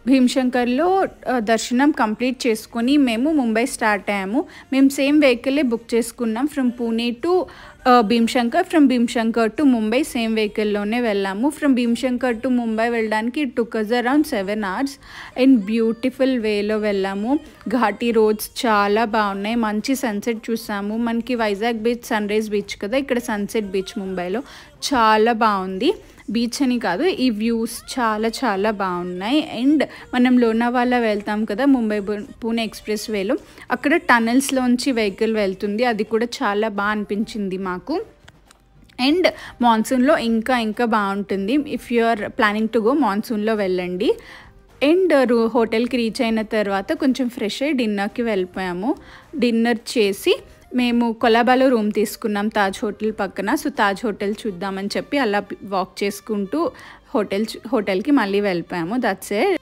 భీమశంకర్లో దర్శనం కంప్లీట్ చేసుకొని మేము ముంబై స్టార్ట్ అయ్యాము. మేము సేమ్ వెహికలే బుక్ చేసుకున్నాం from Pune to Bhimashankar, from Bhimashankar to Mumbai same వెహికల్లోనే వెళ్ళాము. ఫ్రమ్ భీమశంకర్ టు ముంబై వెళ్ళడానికి it took us around 7 hours and beautiful వేలో వెళ్ళాము. ఘాటీ రోడ్స్ చాలా బాగున్నాయి, మంచి సన్సెట్ చూసాము. మనకి Vizag beach sunrise beach కదా, ఇక్కడ సన్సెట్ బీచ్ ముంబైలో చాలా బాగుంది. బీచ్ అని కాదు, ఈ వ్యూస్ చాలా చాలా బాగున్నాయి. అండ్ మనం లోనావాలా వెళ్తాం కదా ముంబై పూణే ఎక్స్ప్రెస్ వేలో, అక్కడ టనల్స్లోంచి వెహికల్ వెళ్తుంది, అది కూడా చాలా బాగా అనిపించింది మాకు. అండ్ మాన్సూన్లో ఇంకా బాగుంటుంది. If you are planning to go మాన్సూన్లో వెళ్ళండి. అండ్ హోటల్కి రీచ్ అయిన తర్వాత కొంచెం ఫ్రెష్ అయ్యి డిన్నర్కి వెళ్ళిపోయాము. డిన్నర్ చేసి మేము కొలాబాలో రూమ్ తీసుకున్నాం తాజ్ హోటల్ పక్కన. సో తాజ్ హోటల్ చూద్దామని చెప్పి అలా వాక్ చేసుకుంటూ హోటల్కి మళ్ళీ వెళ్ళిపోయాము. That's it.